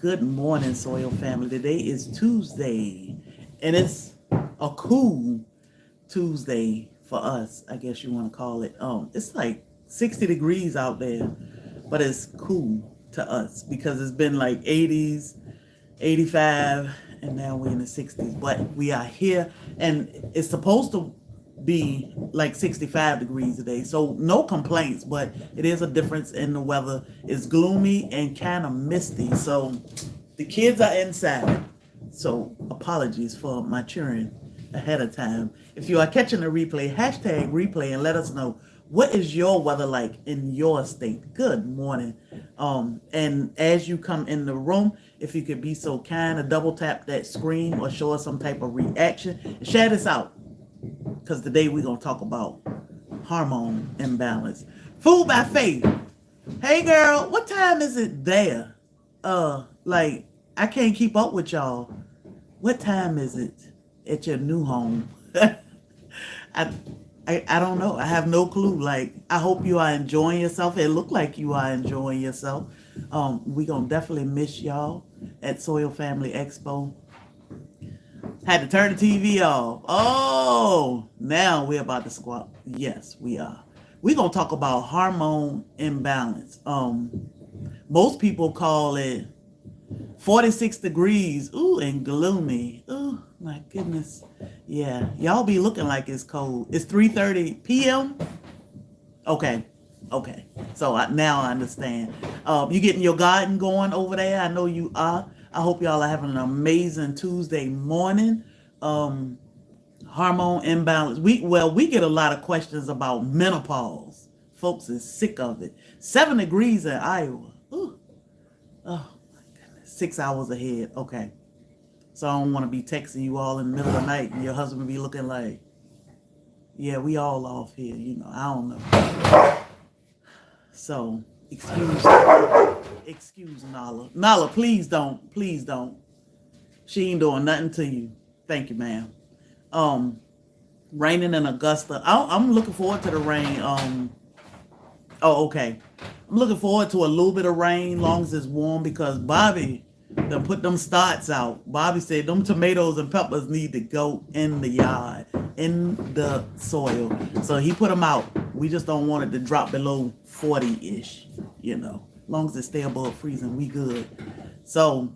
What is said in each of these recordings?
Good morning, Soil Family. Today is Tuesday, and it's a cool Tuesday for us, I guess you want to call it. It's like 60 degrees out there, but it's cool to us because it's been like 80s, 85, and now we're in the 60s. But we are here, and it's supposed to be like 65 degrees today. So no complaints, but it is a difference in the weather. It's gloomy and kind of misty. So the kids are inside. So apologies for my children ahead of time. If you are catching the replay, hashtag replay and let us know what is your weather like in your state. Good morning. And as you come in the room, if you could be so kind to double tap that screen or show us some type of reaction, share this out. Because today we're going to talk about hormone imbalance. Food by faith. Hey girl, what time is it there? Like, I can't keep up with y'all. What time is it at your new home? I, I don't know. I have no clue. Like, I hope you are enjoying yourself. It looked like you are enjoying yourself. We're going to definitely miss y'all at SoilFamily Expo. Had to turn the TV off. Oh, now we're about to squat. Yes, we are. We're going to talk about hormone imbalance. Most people call it 46 degrees. Ooh, and gloomy. Ooh, my goodness. Yeah, y'all be looking like it's cold. It's 3:30 p.m. Okay. So now I understand. You getting your garden going over there? I know you are. I hope y'all are having an amazing Tuesday morning. Hormone imbalance. We get a lot of questions about menopause. Folks is sick of it. 7 degrees in Iowa. Ooh. Oh my goodness. 6 hours ahead. Okay. So I don't want to be texting you all in the middle of the night and your husband be looking like, yeah, we all off here. I don't know. So excuse Nala. Nala, please don't. She ain't doing nothing to you. Thank you, ma'am. Raining in Augusta. I'm looking forward to the rain. Okay. I'm looking forward to a little bit of rain, long as it's warm, because Bobby done put them starts out. Bobby said them tomatoes and peppers need to go in the yard, in the soil. So he put them out. We just don't want it to drop below 40-ish, long as it stay above freezing, we good. So,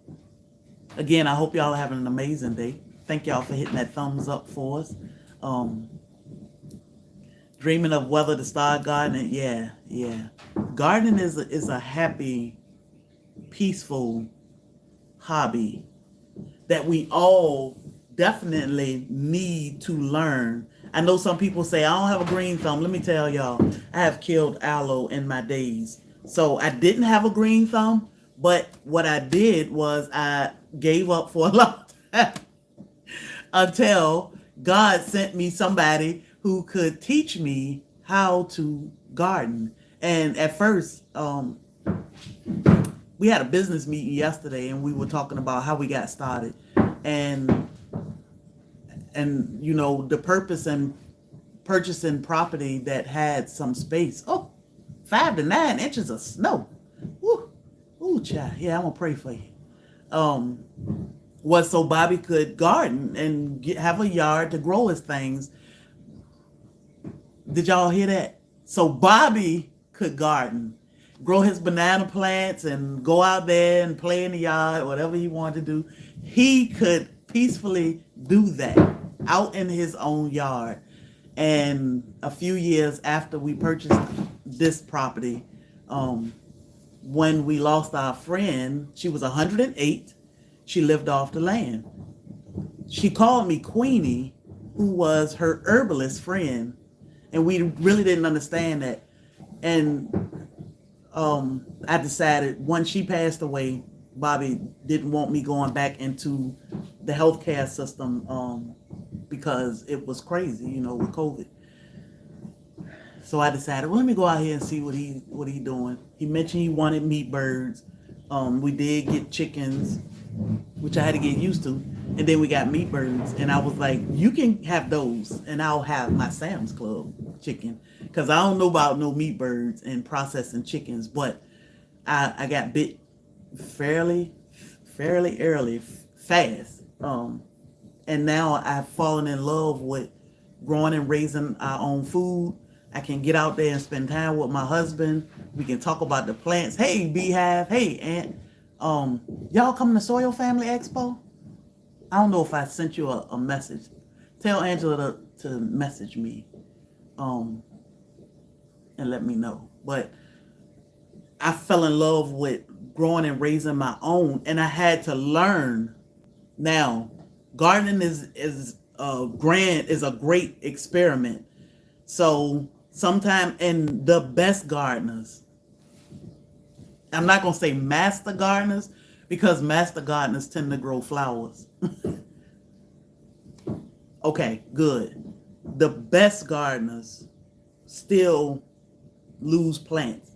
again, I hope y'all are having an amazing day. Thank y'all for hitting that thumbs up for us. Dreaming of whether to start gardening. Yeah. Gardening is a happy, peaceful hobby that we all definitely need to learn. I know some people say, I don't have a green thumb. Let me tell y'all, I have killed aloe in my days. So I didn't have a green thumb, but what I did was I gave up for a long time until God sent me somebody who could teach me how to garden. And at first, we had a business meeting yesterday and we were talking about how we got started. And the purpose in purchasing property that had some space. 5 to 9 inches of snow. Ooh, child. Yeah, I'm gonna pray for you. Was so Bobby could garden and have a yard to grow his things. Did y'all hear that? So Bobby could garden, grow his banana plants, and go out there and play in the yard, whatever he wanted to do. He could peacefully do that out in his own yard. And a few years after we purchased this property, when we lost our friend, she was 108. She lived off the land. She called me Queenie, who was her herbalist friend. And we really didn't understand that. And I decided once she passed away, Bobby didn't want me going back into the healthcare system because it was crazy, with COVID. So I decided, well, let me go out here and see what he doing. He mentioned he wanted meat birds. We did get chickens, which I had to get used to. And then we got meat birds. And I was like, you can have those and I'll have my Sam's Club chicken. Because I don't know about no meat birds and processing chickens. But I got bit fairly fairly early, fast. And now I've fallen in love with growing and raising our own food. I can get out there and spend time with my husband. We can talk about the plants. Hey, Beehive. Hey, Ant. Y'all coming to Soil Family Expo? I don't know if I sent you a message. Tell Angela to message me, and let me know. But I fell in love with growing and raising my own, and I had to learn. Now, gardening is a great experiment. So sometimes, and the best gardeners, I'm not gonna say master gardeners, because master gardeners tend to grow flowers. Okay, good. The best gardeners still lose plants.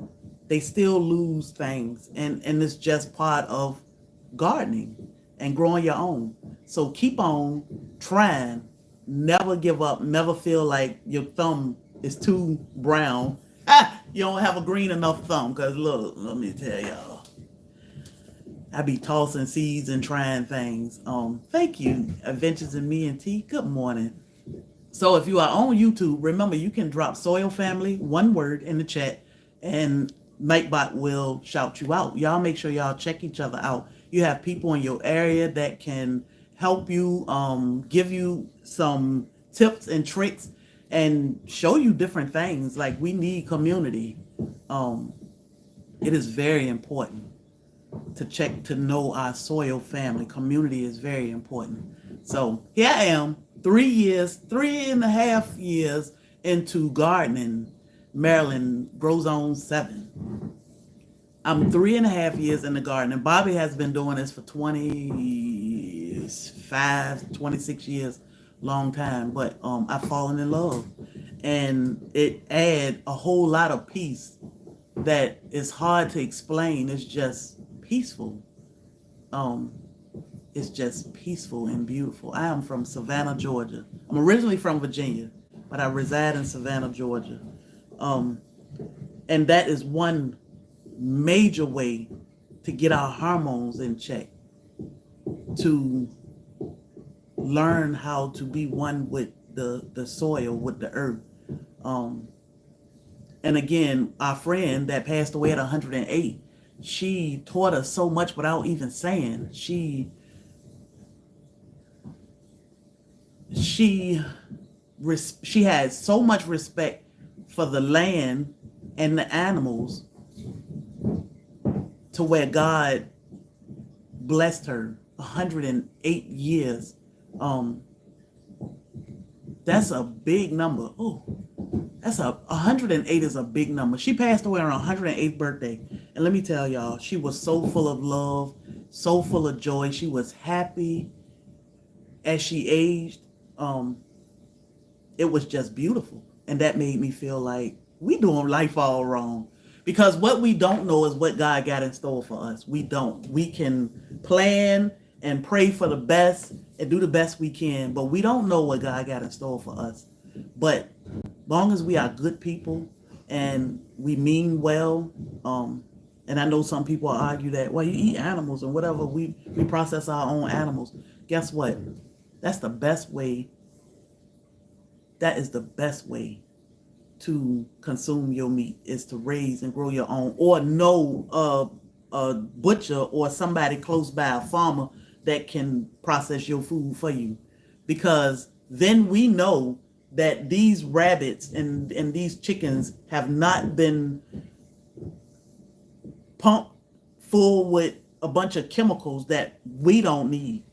They still lose things, and it's just part of gardening and growing your own. So keep on trying. Never give up. Never feel like your thumb is too brown. You don't have a green enough thumb. Because look, let me tell y'all, I be tossing seeds and trying things. Thank you, Adventures in Me and Tea. Good morning. So if you are on YouTube, remember you can drop Soil Family, one word, in the chat, and Nightbot will shout you out. Y'all make sure y'all check each other out. You have people in your area that can help you, give you some tips and tricks, and show you different things. Like, we need community. It is very important to check to know our soil family. Community is very important. So here I am, 3.5 years into gardening. Maryland grows on 7. I'm 3.5 years in the garden, and Bobby has been doing this for 25, 26 years, long time. But I've fallen in love, and it add a whole lot of peace that is hard to explain. It's just peaceful. It's just peaceful and beautiful. I am from Savannah, Georgia. I'm originally from Virginia, but I reside in Savannah, Georgia. And that is one major way to get our hormones in check, to learn how to be one with the soil, with the earth. And again, our friend that passed away at 108, she taught us so much without even saying. She had so much respect for the land and the animals, to where God blessed her 108 years. That's a big number. Oh, 108 is a big number. She passed away on her 108th birthday. And let me tell y'all, she was so full of love, so full of joy. She was happy as she aged. It was just beautiful. And that made me feel like we doing life all wrong. Because what we don't know is what God got in store for us. We don't. We can plan and pray for the best and do the best we can, but we don't know what God got in store for us. But long as we are good people and we mean well, and I know some people argue that, well, you eat animals and whatever, we process our own animals. Guess what? That's the best way. That is the best way to consume your meat, is to raise and grow your own, or know a butcher or somebody close by, a farmer that can process your food for you. Because then we know that these rabbits and these chickens have not been pumped full with a bunch of chemicals that we don't need.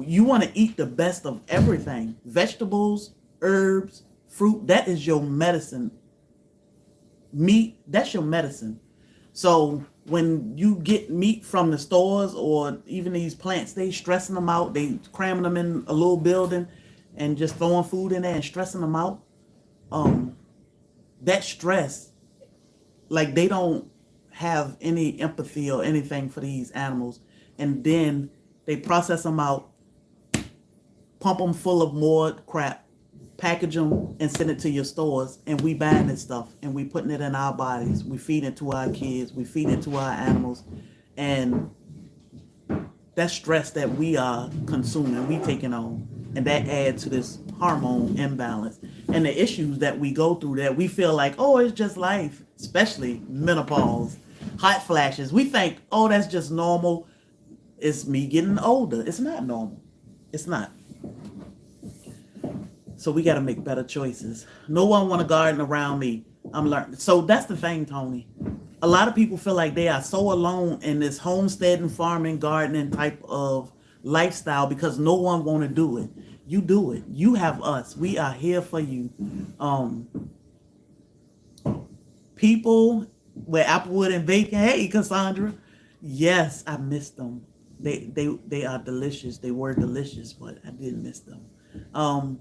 You want to eat the best of everything. Vegetables, herbs, fruit, that is your medicine. Meat, that's your medicine. So when you get meat from the stores, or even these plants, they stressing them out. They cramming them in a little building and just throwing food in there and stressing them out. That stress, like, they don't have any empathy or anything for these animals. And then they process them out, pump them full of more crap, package them and send it to your stores, and we buying this stuff and we putting it in our bodies. We feed it to our kids, we feed it to our animals, and that stress that we are consuming, we taking on, and that adds to this hormone imbalance and the issues that we go through that we feel like, oh, it's just life, especially menopause, hot flashes. We think, oh, that's just normal. It's me getting older. It's not normal. It's not. So we got to make better choices. No one want to garden around me. I'm learning. So that's the thing, Tony. A lot of people feel like they are so alone in this homesteading, farming, gardening type of lifestyle because no one want to do it. You do it. You have us. We are here for you. People with applewood and bacon. Hey, Cassandra. Yes, I missed them. They are delicious. They were delicious, but I did miss them.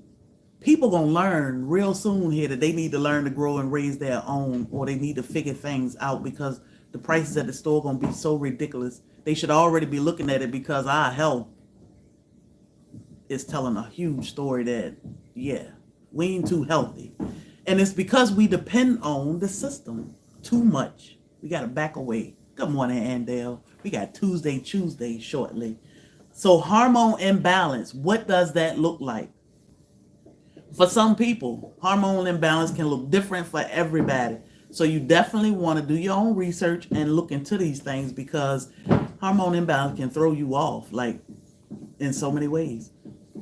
People gonna learn real soon here that they need to learn to grow and raise their own, or they need to figure things out because the prices at the store gonna be so ridiculous. They should already be looking at it because our health is telling a huge story that, yeah, we ain't too healthy. And it's because we depend on the system too much. We got to back away. Good morning, Andale. We got Tuesday shortly. So hormone imbalance, what does that look like? For some people, hormone imbalance can look different for everybody. So you definitely want to do your own research and look into these things because hormone imbalance can throw you off, like in so many ways.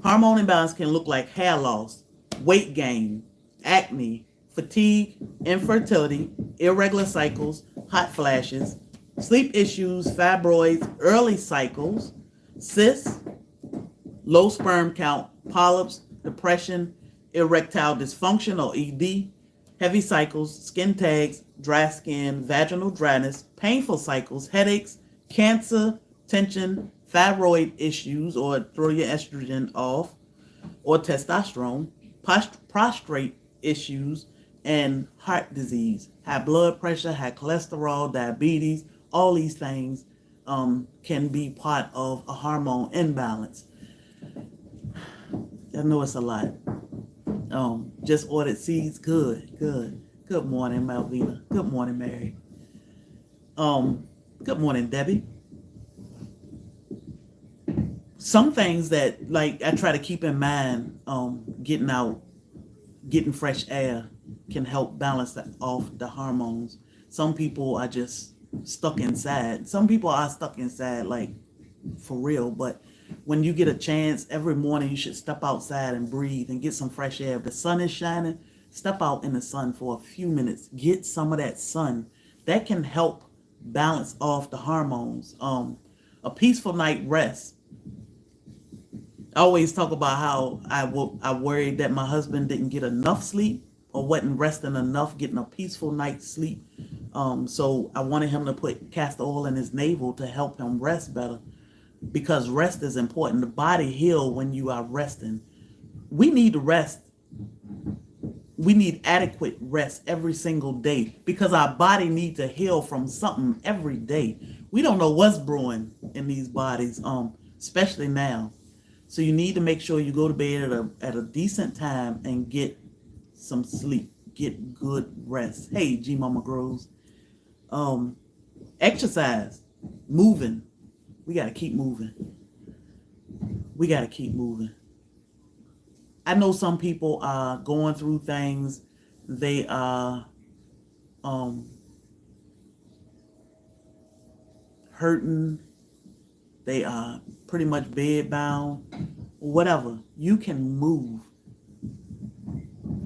Hormone imbalance can look like hair loss, weight gain, acne, fatigue, infertility, irregular cycles, hot flashes, sleep issues, fibroids, early cycles, cysts, low sperm count, polyps, depression, erectile dysfunction or ED, heavy cycles, skin tags, dry skin, vaginal dryness, painful cycles, headaches, cancer, tension, thyroid issues or throw your estrogen off, or testosterone, prostrate issues, and heart disease, high blood pressure, high cholesterol, diabetes. All these things can be part of a hormone imbalance. I know it's a lot. Just ordered seeds. Good. Good morning, Malvina. Good morning, Mary. Good morning, Debbie. Some things that like I try to keep in mind, getting out, getting fresh air can help balance off the hormones. Some people are just stuck inside. Some people are stuck inside, like for real. But when you get a chance, every morning you should step outside and breathe and get some fresh air. If the sun is shining, step out in the sun for a few minutes. Get some of that sun. That can help balance off the hormones. A peaceful night rest. I always talk about how I worried that my husband didn't get enough sleep or wasn't resting enough, getting a peaceful night's sleep. So I wanted him to put castor oil in his navel to help him rest better, because rest is important. The body heals when you are resting. We need to rest. We need adequate rest every single day because our body needs to heal from something every day. We don't know what's brewing in these bodies, especially now. So you need to make sure you go to bed at a decent time and get some sleep. Get good rest. Hey, G Mama Grows. Exercise, moving. We got to keep moving. We got to keep moving. I know some people are going through things. They are hurting. They are pretty much bed bound. Whatever. You can move.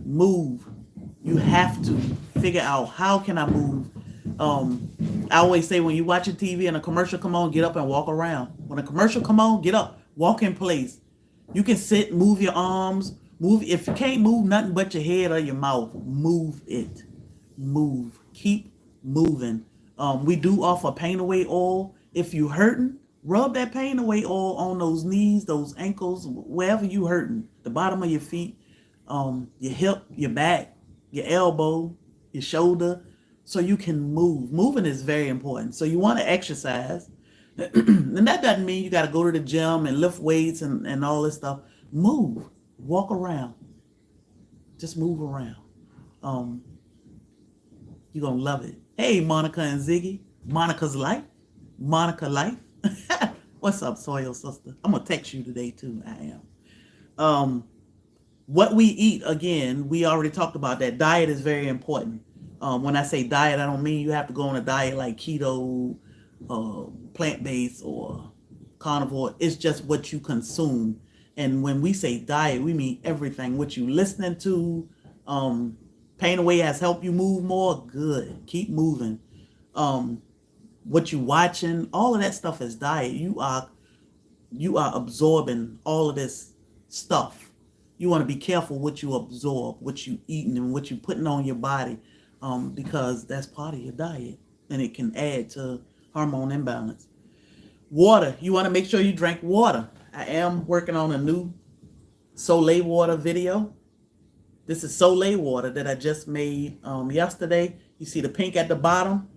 Move. You have to figure out, how can I move? I always say, when you watching TV and a commercial come on, get up and walk around. When a commercial come on, get up, walk in place. You can sit, move your arms, move. If you can't move nothing but your head or your mouth, move it. Move. Keep moving. We do offer pain away oil. If you hurting, rub that pain away oil on those knees, those ankles, wherever you hurting. The bottom of your feet, your hip, your back, your elbow, your shoulder, so you can move. Moving is very important. So you want to exercise. And that doesn't mean you got to go to the gym and lift weights and all this stuff. Move. Walk around. Just move around. Um, you're gonna love it. Hey, Monica and Ziggy. Monica's Life. Monica Life. What's up, Soil Sister? I'm gonna text you today too. I am. What we eat, again, we already talked about that. Diet is very important. When I say diet, I don't mean you have to go on a diet like keto, plant-based, or carnivore. It's just what you consume. And when we say diet, we mean everything. What you listening to, Pain Away has helped you move more. Good. Keep moving. What you watching, all of that stuff is diet. You are absorbing all of this stuff. You want to be careful what you absorb, what you eating, and what you putting on your body, because that's part of your diet, and it can add to hormone imbalance. Water. You want to make sure you drink water. I am working on a new Soleil water video. This is Soleil water that I just made yesterday. You see the pink at the bottom?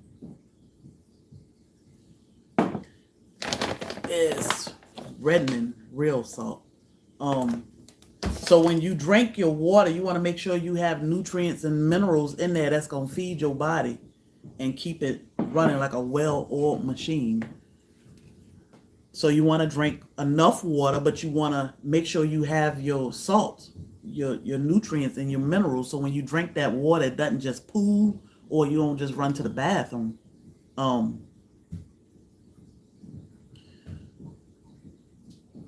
It's reddening real salt. So when you drink your water, you want to make sure you have nutrients and minerals in there that's going to feed your body and keep it running like a well-oiled machine. So you want to drink enough water, but you want to make sure you have your salt, your nutrients and your minerals. So when you drink that water, it doesn't just pool, or you don't just run to the bathroom.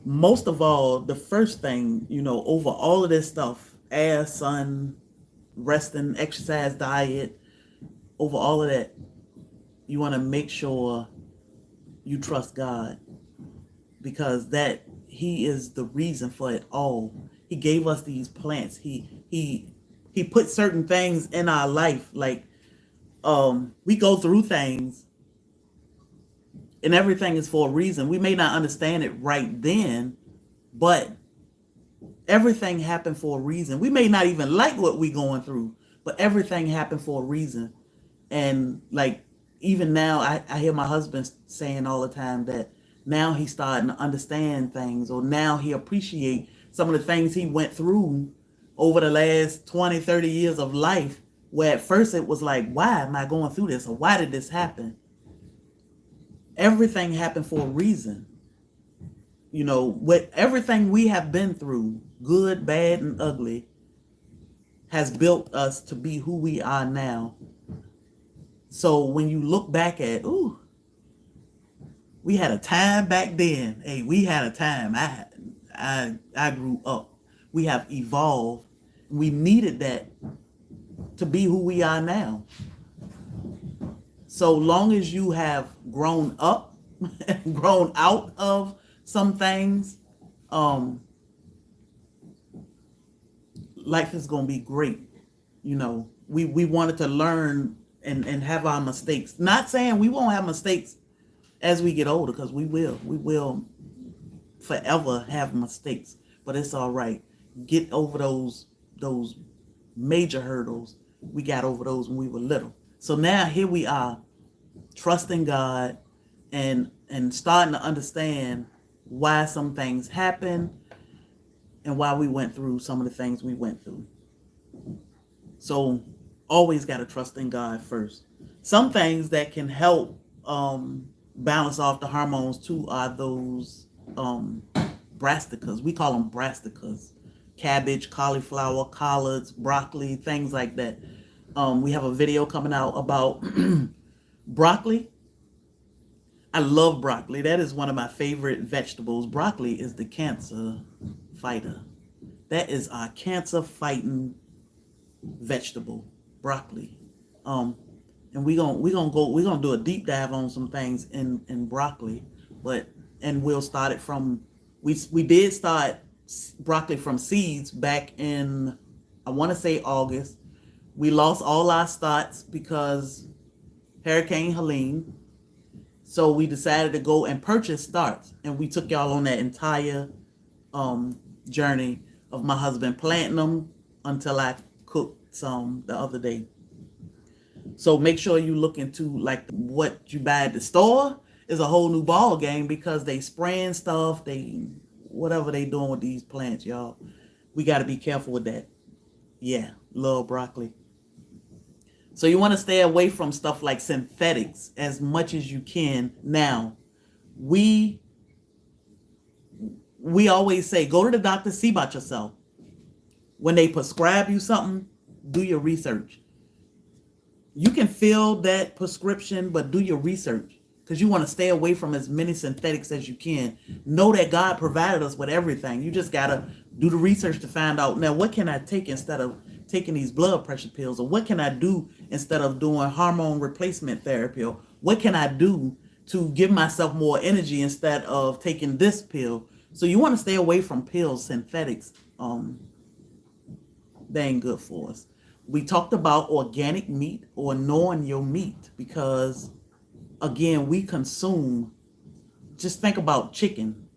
Most of all, the first thing, over all of this stuff, air, sun, resting, exercise, diet, over all of that, you want to make sure you trust God, because He is the reason for it all. He gave us these plants. He put certain things in our life, like we go through things, and everything is for a reason. We may not understand it right then, but everything happened for a reason. We may not even like what we're going through, but everything happened for a reason. And like, even now, I hear my husband saying all the time that now he's starting to understand things, or now he appreciate some of the things he went through over the last 20, 30 years of life, where at first it was like, why am I going through this? Or why did this happen? Everything happened for a reason. What everything we have been through, good, bad, and ugly, has built us to be who we are now. So when you look back at, we had a time back then. Hey, we had a time. I grew up. We have evolved. We needed that to be who we are now. So long as you have grown up and grown out of some things, life is going to be great. We wanted to learn and have our mistakes. Not saying we won't have mistakes as we get older, because we will forever have mistakes, but it's all right. Get over those major hurdles. We got over those when we were little. So now here we are, trusting God and starting to understand why some things happen and why we went through some of the things we went through. So always got to trust in God first. Some things that can help balance off the hormones too are those brassicas. We call them brassicas. Cabbage, cauliflower, collards, broccoli, things like that. We have a video coming out about broccoli. I love broccoli. That is one of my favorite vegetables. Broccoli is the cancer fighter. That is our cancer fighting vegetable, broccoli. And we're gonna do a deep dive on some things in broccoli, and we'll start it from we did start broccoli from seeds back in, I want to say, August. We lost all our starts because Hurricane Helene. So we decided to go and purchase starts, and we took y'all on that entire journey of my husband planting them until I cooked some the other day. So make sure you look into like what you buy at the store is a whole new ball game, because they spraying stuff, whatever they doing with these plants, y'all. We got to be careful with that. Yeah, love broccoli. So you want to stay away from stuff like synthetics as much as you can. Now, we we always say go to the doctor, see about yourself. When they prescribe you something, do your research. You can fill that prescription, but do your research because you want to stay away from as many synthetics as you can. Know that God provided us with everything. You just got to do the research to find out, now, what can I take instead of taking these blood pressure pills? Or what can I do instead of doing hormone replacement therapy? Or what can I do to give myself more energy instead of taking this pill? So you want to stay away from pills, synthetics. They ain't good for us. We talked about organic meat or knowing your meat because, again, we consume, just think about chicken.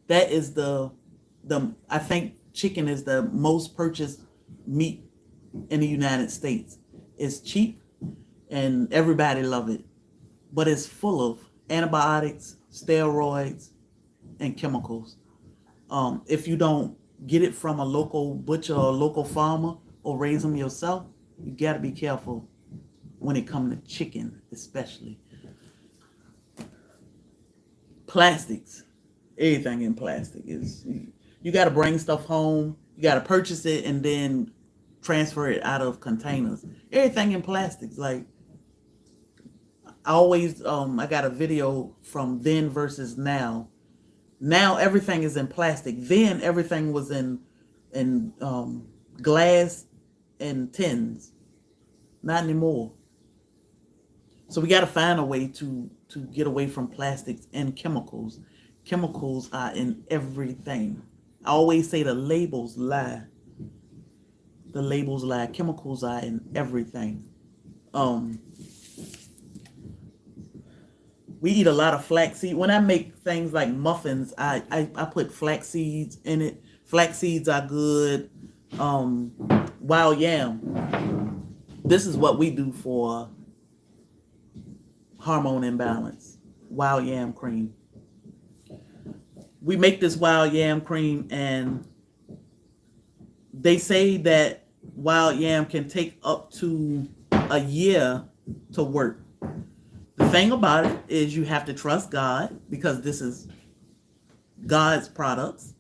That is I think chicken is the most purchased meat in the United States. It's cheap and everybody love it, but it's full of antibiotics, steroids, and chemicals. If you don't get it from a local butcher or a local farmer or raise them yourself, you got to be careful when it comes to chicken, especially. Plastics, everything in plastic is, you got to bring stuff home, you got to purchase it and then transfer it out of containers. Everything in plastics. Like, I got a video from then versus now. Now everything is in plastic. Then everything was in glass and tins. Not anymore. So we got to find a way to get away from plastics and chemicals. Chemicals are in everything. I always say the labels lie. The labels lie. Chemicals are in everything. We eat a lot of flaxseed. When I make things like muffins, I put flax seeds in it. Flax seeds are good. Wild yam. This is what we do for hormone imbalance. Wild yam cream. We make this wild yam cream, and they say that wild yam can take up to a year to work. The thing about it is you have to trust God because this is God's products,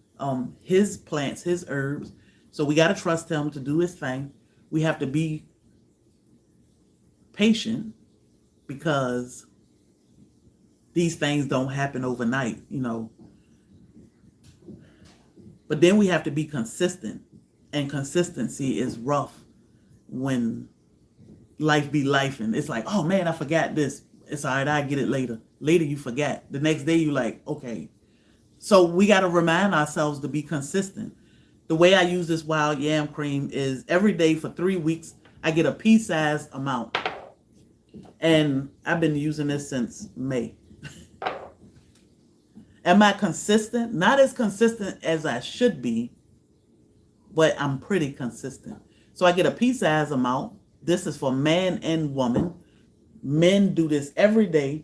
his plants, his herbs. So we got to trust him to do his thing. We have to be patient because these things don't happen overnight, But then we have to be consistent. And consistency is rough when life be life. And it's like, oh man, I forgot this. It's all right, I'll get it later. Later you forget. The next day you like, okay. So we got to remind ourselves to be consistent. The way I use this wild yam cream is every day for 3 weeks, I get a pea-sized amount. And I've been using this since May. Am I consistent? Not as consistent as I should be, but I'm pretty consistent. So I get a pea-sized amount. This is for man and woman. Men do this every day.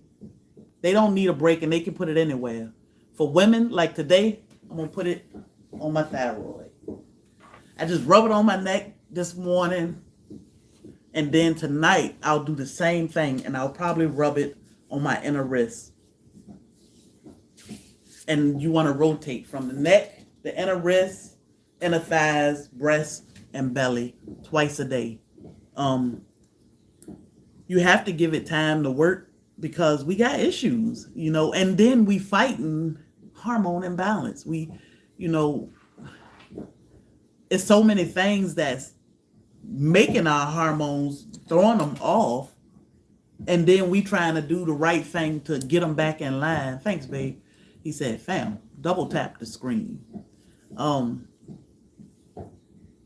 They don't need a break and they can put it anywhere. For women, like today, I'm going to put it on my thyroid. I just rub it on my neck this morning. And then tonight, I'll do the same thing. And I'll probably rub it on my inner wrist. And you want to rotate from the neck, the inner wrist, inner thighs, breast, and belly twice a day. You have to give it time to work because we got issues, and then we fighting hormone imbalance. It's so many things that's making our hormones, throwing them off, and then we trying to do the right thing to get them back in line. Thanks, babe. He said, fam, double tap the screen.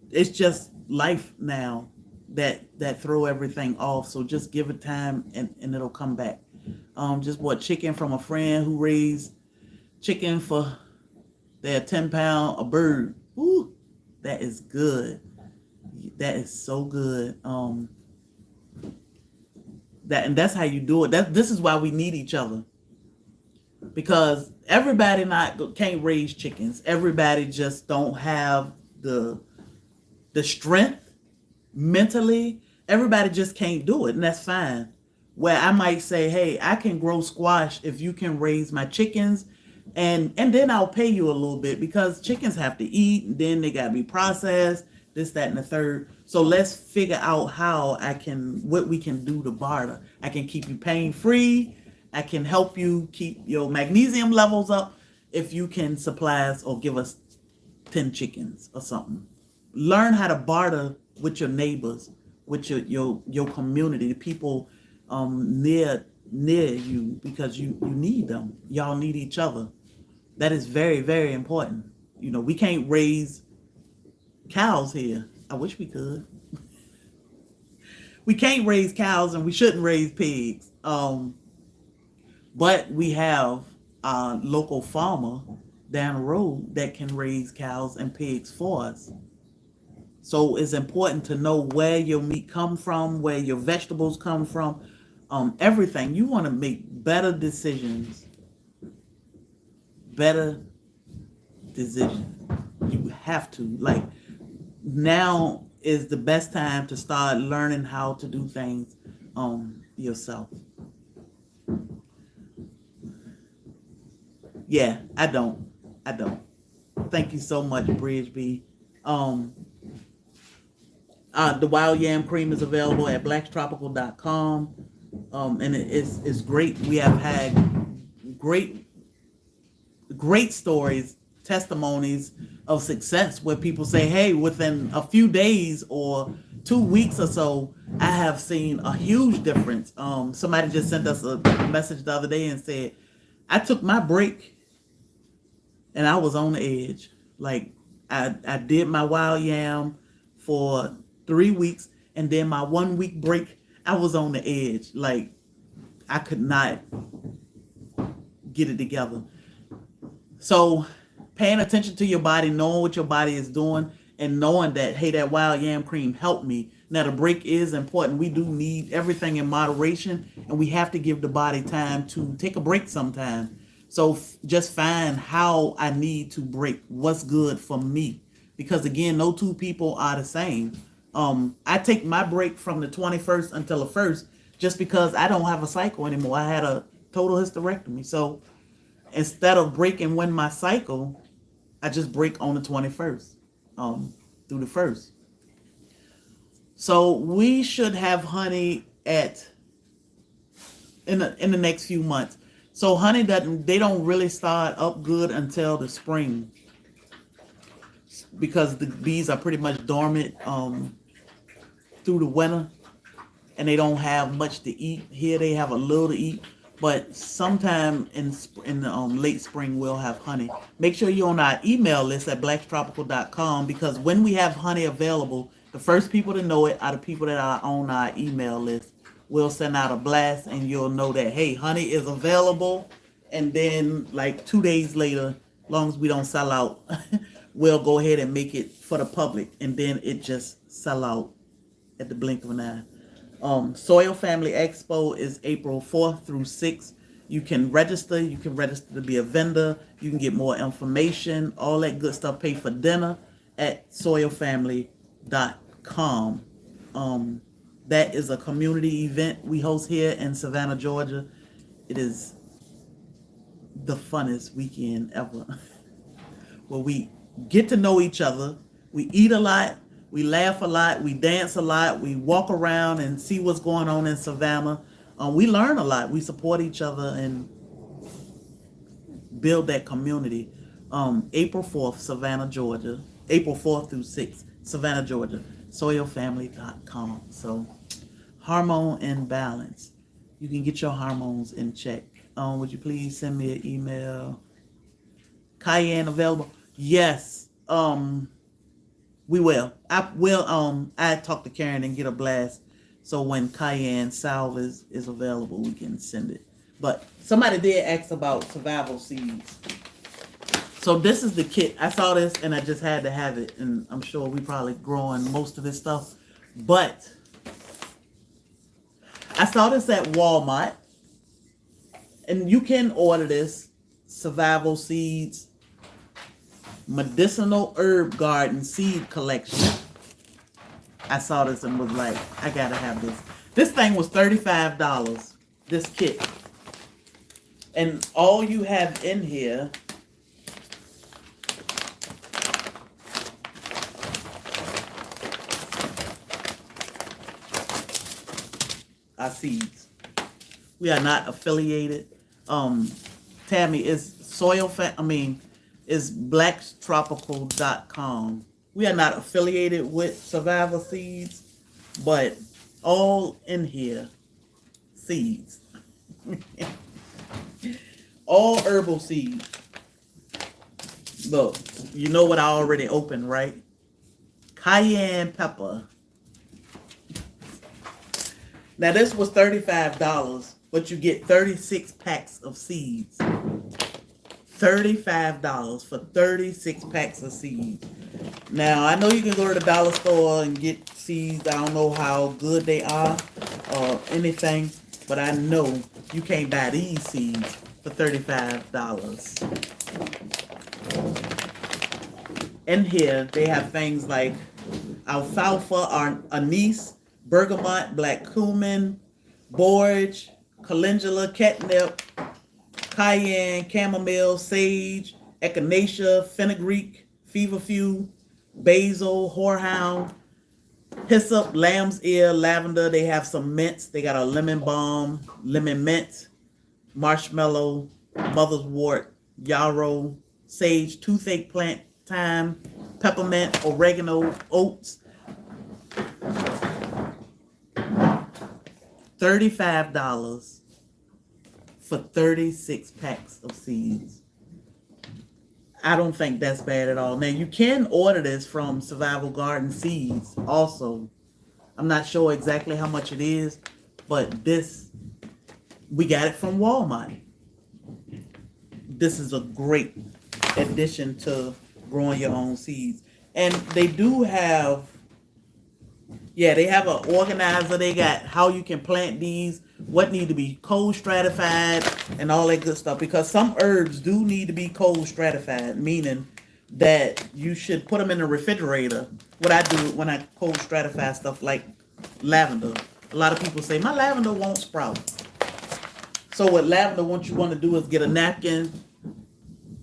It's just life now that throw everything off. So just give it time and it'll come back. Just bought chicken from a friend who raised chicken for their 10 pound a bird. Ooh, that is good. That is so good. That's how you do it. This is why we need each other. Because everybody can't raise chickens. Everybody just don't have the the strength mentally, everybody just can't do it, and that's fine. Where I might say, hey, I can grow squash if you can raise my chickens, and then I'll pay you a little bit, because chickens have to eat, and then they gotta be processed, this, that, and the third. So let's figure out what we can do to barter. I can keep you pain free. I can help you keep your magnesium levels up if you can supply us or give us 10 chickens or something. Learn how to barter with your neighbors, with your community, the people near you, because you need them. Y'all need each other. That is very, very important. We can't raise cows here. I wish we could. We can't raise cows, and we shouldn't raise pigs. But we have a local farmer down the road that can raise cows and pigs for us. So it's important to know where your meat come from, where your vegetables come from, everything. You want to make better decisions. Better decisions. You have to. Like, now is the best time to start learning how to do things yourself. Yeah, I don't. Thank you so much, Bridge B. The wild yam cream is available at blacktropical.com. And it's great. We have had great stories, testimonies of success, where people say, hey, within a few days or 2 weeks or so, I have seen a huge difference. Somebody just sent us a message the other day and said, I took my break and I was on the edge. Like, I did my wild yam for 3 weeks, and then my 1 week break, I was on the edge. Like, I could not get it together. So paying attention to your body, knowing what your body is doing, and knowing that, hey, that wild yam cream helped me. Now, the break is important. We do need everything in moderation, and we have to give the body time to take a break sometime. So just find how I need to break, what's good for me. Because again, no two people are the same. I take my break from the 21st until the 1st just because I don't have a cycle anymore. I had a total hysterectomy. So instead of breaking when my cycle, I just break on the 21st through the 1st. So we should have honey in the next few months. So honey they don't really start up good until the spring, because the bees are pretty much dormant through the winter, and they don't have much to eat. Here they have a little to eat, but sometime in the late spring we'll have honey. Make sure you're on our email list at blacktropical.com, because when we have honey available, the first people to know it are the people that are on our email list. We'll send out a blast, and you'll know that, hey, honey is available. And then like 2 days later, as long as we don't sell out, we'll go ahead and make it for the public, and then it just sell out at the blink of an eye. SoilFamily Expo is April 4th through 6th. You can register to be a vendor. You can get more information, all that good stuff. Pay for dinner at SoilFamily.com. That is a community event we host here in Savannah, Georgia. It is the funnest weekend ever. Where we get to know each other. We eat a lot. We laugh a lot. We dance a lot. We walk around and see what's going on in Savannah. We learn a lot. We support each other and build that community. April 4th, Savannah, Georgia. April 4th through 6th, Savannah, Georgia. SoilFamily.com. So, Hormone Imbalance. You can get your hormones in check. Would you please send me an email? Cayenne available? Yes. We will. I talk to Karen and get a blast. So when Cayenne salve is available, we can send it. But somebody did ask about survival seeds. So this is the kit. I saw this and I just had to have it. And I'm sure we probably growing most of this stuff. But I saw this at Walmart. And you can order this. Survival seeds. Medicinal herb garden seed collection. I saw this and was like, I gotta have this. This thing was $35, this kit. And all you have in here are seeds. We are not affiliated. Tammy is is Blacktropical.com. We are not affiliated with Survival Seeds, but all in here, seeds. All herbal seeds. Look, you know what I already opened, right? Cayenne pepper. Now this was $35, but you get 36 packs of seeds. $35 for 36 packs of seeds. Now I know you can go to the dollar store and get seeds. I don't know how good they are or anything, but I know you can't buy these seeds for $35. In here they have things like alfalfa or anise, bergamot, black cumin, borage, calendula, catnip, cayenne, chamomile, sage, echinacea, fenugreek, feverfew, basil, horehound, hyssop, lamb's ear, lavender. They have some mints. They got a lemon balm, lemon mint, marshmallow, mother's wort, yarrow, sage, toothache plant, thyme, peppermint, oregano, oats. $35 for 36 packs of seeds. I don't think that's bad at all. Now you can order this from Survival Garden Seeds also. I'm not sure exactly how much it is, but this, we got it from Walmart. This is a great addition to growing your own seeds. And they do have, they have an organizer. They got how you can plant these, what need to be cold stratified, and all that good stuff. Because some herbs do need to be cold stratified, meaning that you should put them in the refrigerator. What I do when I cold stratify stuff like lavender, a lot of people say, my lavender won't sprout. So with lavender, what you want to do is get a napkin,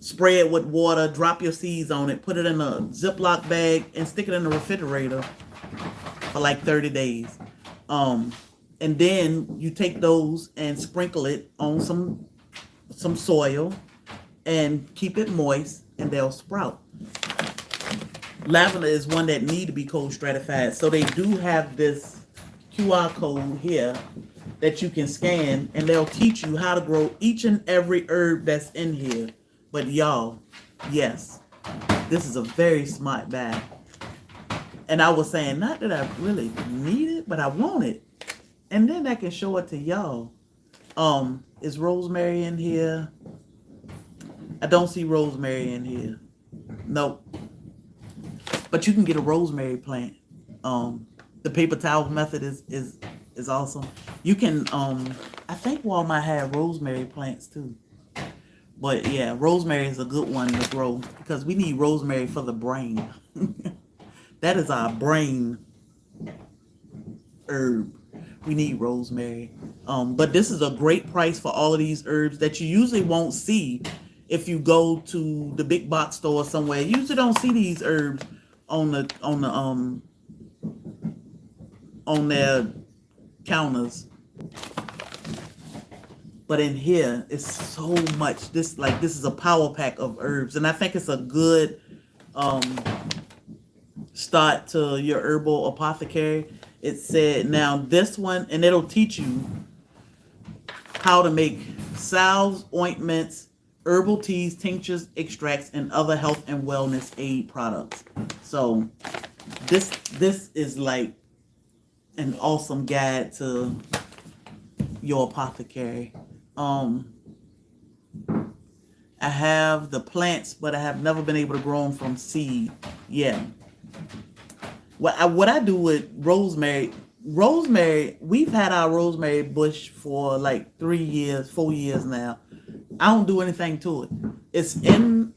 spray it with water, drop your seeds on it, put it in a Ziploc bag, and stick it in the refrigerator for like 30 days. And then you take those and sprinkle it on some soil and keep it moist, and they'll sprout. Lavender is one that need to be cold stratified. So they do have this QR code here that you can scan, and they'll teach you how to grow each and every herb that's in here. But y'all, yes, this is a very smart bag. And I was saying, not that I really need it, but I want it. And then I can show it to y'all. Is rosemary in here? I don't see rosemary in here. Nope. But you can get a rosemary plant. The paper towel method is awesome. You can, I think Walmart have rosemary plants too. But yeah, rosemary is a good one to grow because we need rosemary for the brain. That is our brain herb. We need rosemary. But this is a great price for all of these herbs that you usually won't see if you go to the big box store somewhere. You usually don't see these herbs on their counters. But in here, it's so much. This is a power pack of herbs, and I think it's a good start to your herbal apothecary. It said now this one, and it'll teach you how to make salves, ointments, herbal teas, tinctures, extracts, and other health and wellness aid products. So this is like an awesome guide to your apothecary. I have the plants, but I have never been able to grow them from seed. Yeah. What I do with rosemary, we've had our rosemary bush for like 4 years now. I don't do anything to it. It's in,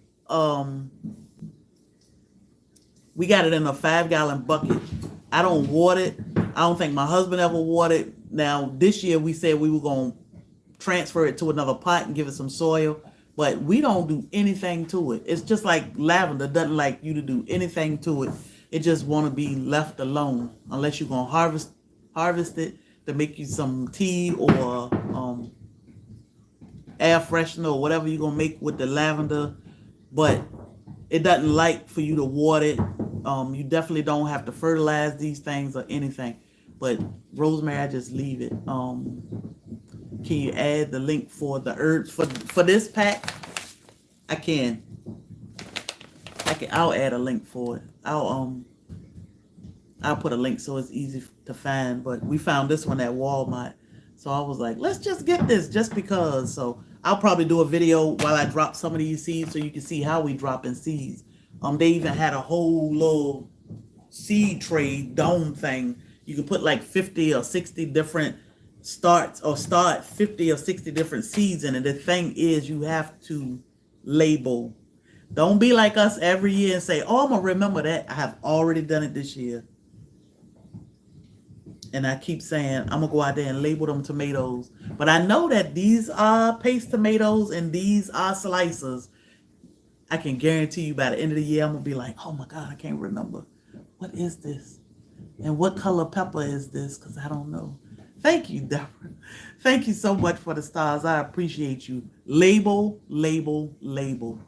we got it in a 5-gallon bucket. I don't water it. I don't think my husband ever watered. Now, this year we said we were going to transfer it to another pot and give it some soil, but we don't do anything to it. It's just like lavender doesn't like you to do anything to it. It just want to be left alone unless you're going to harvest it to make you some tea or air freshener or whatever you're going to make with the lavender. But it doesn't like for you to water it. You definitely don't have to fertilize these things or anything. But rosemary, I just leave it. Can you add the link for the herbs for this pack? I can. I'll add a link for it. I'll put a link so it's easy to find. But we found this one at Walmart, so I was like, let's just get this just because. So I'll probably do a video while I drop some of these seeds so you can see how we drop in seeds. They even had a whole little seed tray dome thing. You can put like 50 or 60 different start 50 or 60 different seeds in it. The thing is, you have to label. Don't be like us every year and say, oh, I'm going to remember that. I have already done it this year. And I keep saying, I'm going to go out there and label them tomatoes. But I know that these are paste tomatoes and these are slicers. I can guarantee you by the end of the year, I'm going to be like, oh my God, I can't remember. What is this? And what color pepper is this? Because I don't know. Thank you, Deborah. Thank you so much for the stars. I appreciate you. Label, label, label.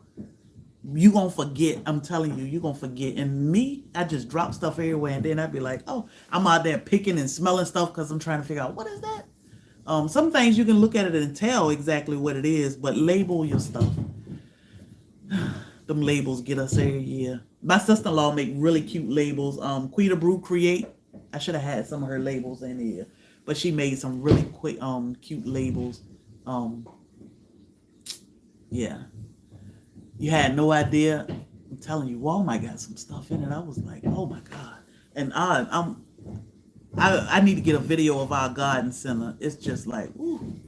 You gonna forget. I'm telling you, you're gonna forget. And me, I just drop stuff everywhere, and then I'd be like, oh, I'm out there picking and smelling stuff because I'm trying to figure out what is that. Some things you can look at it and tell exactly what it is, but label your stuff. Them labels get us every year. My sister-in-law make really cute labels. Quita Brew Create. I should have had some of her labels in here, but she made some really quick, cute labels. Yeah. You had no idea. I'm telling you, Walmart got some stuff in it. I was like, oh my God. And I need to get a video of our garden center. It's just like, ooh,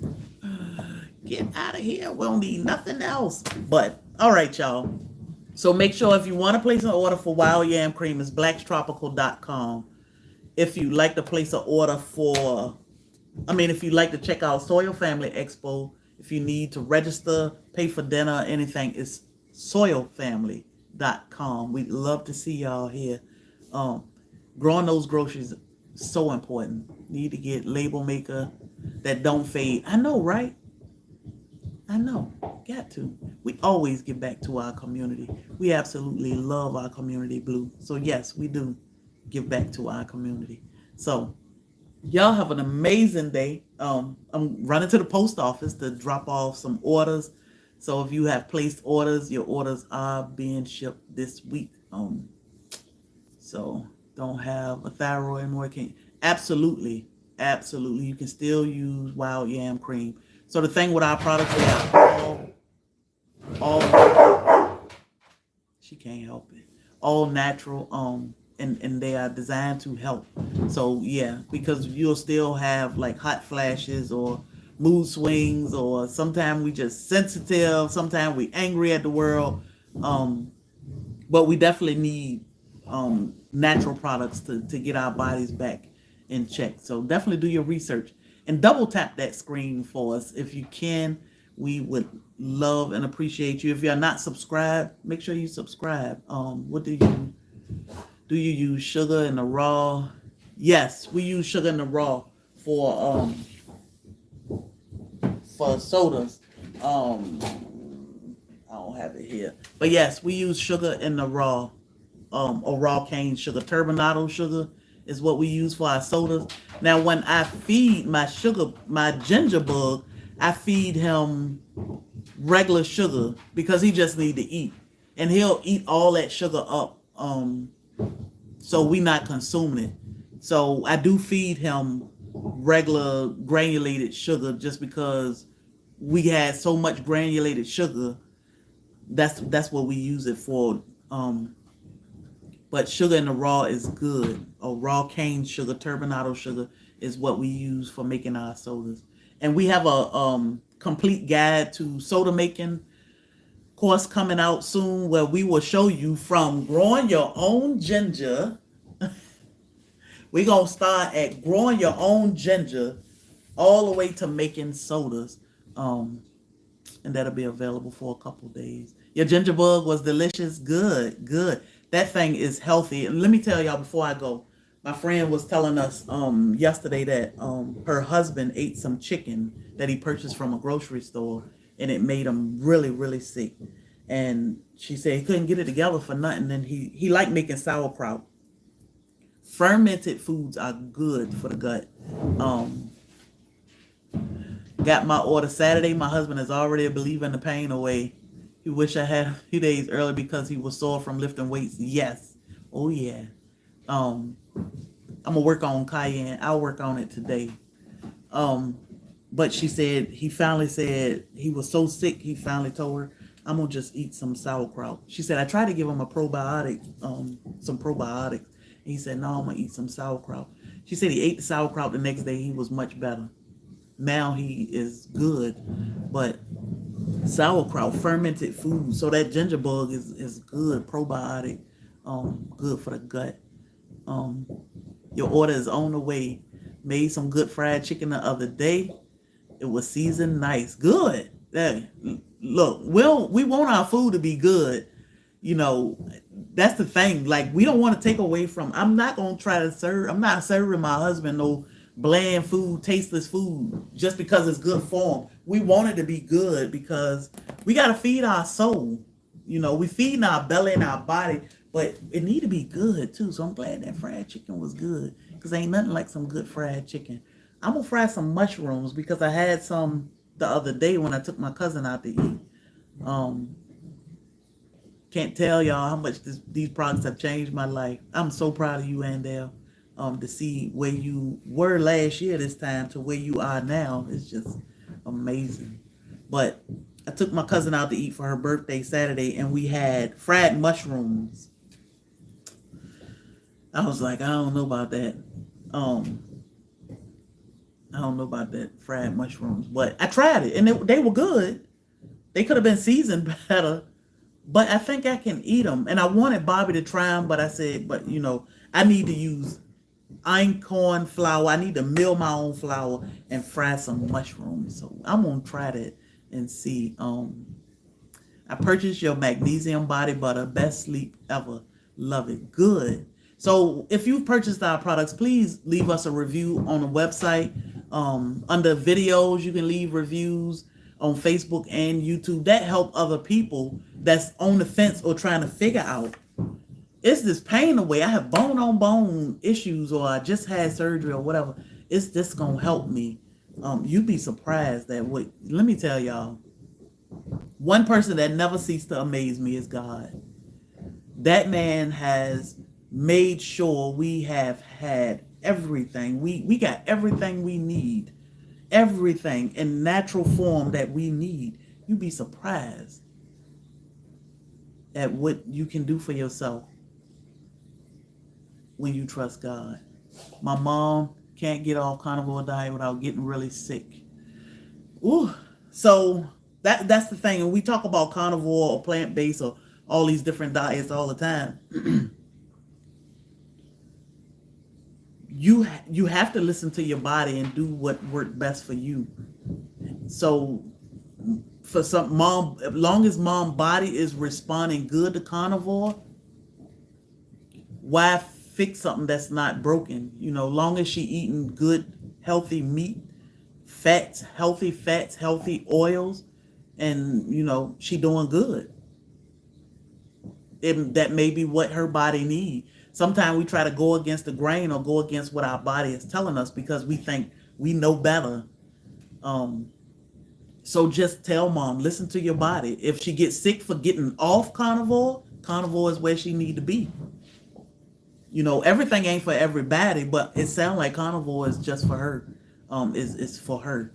get out of here. We don't need nothing else. But all right, y'all. So make sure if you want to place an order for wild yam cream, it's blacktropical.com. If you like to place an order if you like to check out SoilFamily Expo, if you need to register, pay for dinner, anything, it's SoilFamily.com. We'd love to see y'all here. Growing those groceries is so important. Need to get label maker that don't fade. I know, right? I know. Got to. We always give back to our community. We absolutely love our community, Blue. So yes, we do give back to our community. So y'all have an amazing day. I'm running to the post office to drop off some orders. So if you have placed orders, your orders are being shipped this week. So don't have a thyroid anymore. Absolutely. You can still use wild yam cream. So the thing with our products, we have all she can't help it. All natural, and they are designed to help. So yeah, because you'll still have like hot flashes or mood swings, or sometimes we just sensitive, sometimes we angry at the world. But we definitely need natural products to get our bodies back in check. So definitely do your research and double tap that screen for us if you can. We would love and appreciate you. If you're not subscribed, make sure you subscribe. What do you use? Sugar in the raw? Yes, we use sugar in the raw for sodas. I don't have it here, but yes, we use sugar in the raw, or raw cane sugar. Turbinado sugar is what we use for our sodas. Now, when I feed my ginger bug, I feed him regular sugar because he just need to eat, and he'll eat all that sugar up. So we not consuming it. So I do feed him regular granulated sugar just because we had so much granulated sugar. That's what we use it for. But sugar in the raw is good. Or raw cane sugar, turbinado sugar is what we use for making our sodas. And we have a complete guide to soda making course coming out soon, where we will show you from growing your own ginger We're going to start at growing your own ginger all the way to making sodas. And that'll be available for a couple days. Your ginger bug was delicious. Good, good. That thing is healthy. And let me tell y'all before I go, my friend was telling us yesterday that her husband ate some chicken that he purchased from a grocery store, and it made him really, really sick. And she said he couldn't get it together for nothing. And he liked making sauerkraut. Fermented foods are good for the gut. Got my order Saturday. My husband is already believing the pain away. He wish I had a few days early because he was sore from lifting weights. Yes. Oh yeah. I'm gonna work on cayenne. I'll work on it today. But she said he finally said he was so sick. He finally told her, "I'm gonna just eat some sauerkraut." She said I tried to give him a probiotic, some probiotics. And he said, "No, I'm gonna eat some sauerkraut." She said he ate the sauerkraut the next day. He was much better. Now he is good, but sauerkraut, fermented food. So that ginger bug is good, probiotic, good for the gut. Your order is on the way. Made some good fried chicken the other day. It was seasoned nice. Good. Hey, look, we want our food to be good. You know, that's the thing. Like, we don't want to take away from, I'm not going to try to serve, I'm not serving my husband no bland food, tasteless food, just because it's good for him. We want it to be good because we got to feed our soul. You know, we feeding our belly and our body, but it need to be good too. So I'm glad that fried chicken was good, because ain't nothing like some good fried chicken. I'm gonna fry some mushrooms because I had some the other day when I took my cousin out to eat. Can't tell y'all how much these products have changed my life. I'm so proud of you, Andale. To see where you were last year this time to where you are now. It's just amazing. But I took my cousin out to eat for her birthday Saturday, and we had fried mushrooms. I was like, I don't know about that. I don't know about that fried mushrooms, but I tried it, and they were good. They could have been seasoned better, but I think I can eat them. And I wanted Bobby to try them, but I said, but you know, I need to use einkorn flour. I need to mill my own flour and fry some mushrooms. So I'm gonna try that and see. I purchased your magnesium body butter, best sleep ever. Love it. Good. So if you've purchased our products, please leave us a review on the website. Under videos, you can leave reviews on Facebook and YouTube. That help other people that's on the fence or trying to figure out, is this pain away? I have bone on bone issues, or I just had surgery or whatever. Is this gonna help me? You'd be surprised that let me tell y'all, one person that never ceased to amaze me is God. That man has made sure we have had everything. We got everything we need. Everything in natural form that we need. You'd be surprised at what you can do for yourself when you trust God. My mom can't get off carnivore diet without getting really sick. Ooh. So that's the thing. And we talk about carnivore or plant-based or all these different diets all the time. You have to listen to your body and do what worked best for you. So for some mom, as long as mom body is responding good to carnivore, why fix something that's not broken? You know, long as she eating good, healthy meat, healthy fats, healthy oils, and you know, she doing good. That may be what her body needs. Sometimes we try to go against the grain or go against what our body is telling us because we think we know better. So just tell mom, listen to your body. If she gets sick for getting off carnivore is where she need to be. You know, everything ain't for everybody, but it sounds like carnivore is just for her. It's for her,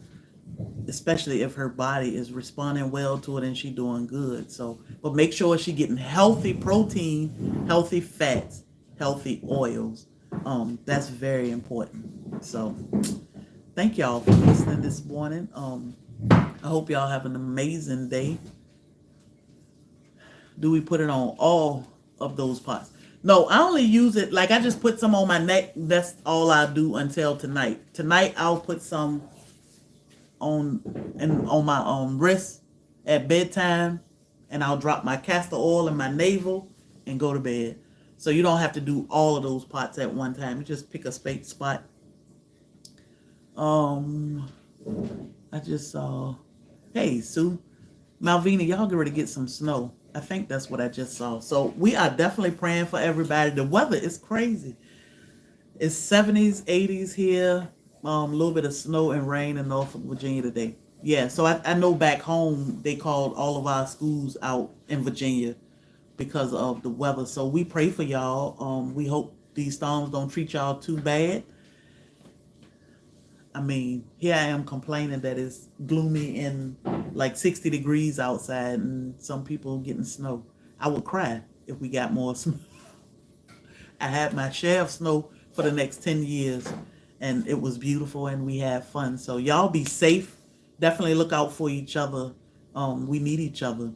especially if her body is responding well to it and she doing good. So, but make sure she getting healthy protein, healthy fats, healthy oils. That's very important. So thank y'all for listening this morning. I hope y'all have an amazing day. Do we put it on all of those pots? No, I only use it, like I just put some on my neck. That's all I do until tonight. Tonight I'll put some on and on my wrist at bedtime, and I'll drop my castor oil in my navel and go to bed. So you don't have to do all of those pots at one time. You just pick a space spot. Um, I just saw. Hey, Sue, Malvina, y'all get ready to get some snow. I think that's what I just saw. So we are definitely praying for everybody. The weather is crazy. It's 70s, 80s here. A little bit of snow and rain in Norfolk, Virginia today. Yeah, so I know back home they called all of our schools out in Virginia because of the weather. So we pray for y'all. We hope these storms don't treat y'all too bad. I mean, here I am complaining that it's gloomy and like 60 degrees outside and some people getting snow. I would cry if we got more snow. I had my share of snow for the next 10 years and it was beautiful and we had fun. So y'all be safe. Definitely look out for each other. We need each other.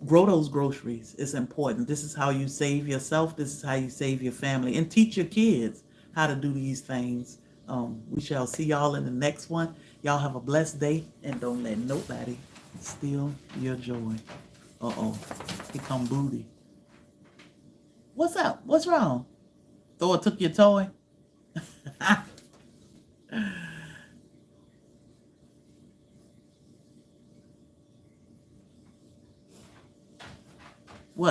Grow those groceries. It's important. This is how you save yourself. This is how you save your family. And teach your kids how to do these things. We shall see y'all in the next one. Y'all have a blessed day and don't let nobody steal your joy. Uh-oh. Here come Booty. What's up? What's wrong? Thor took your toy?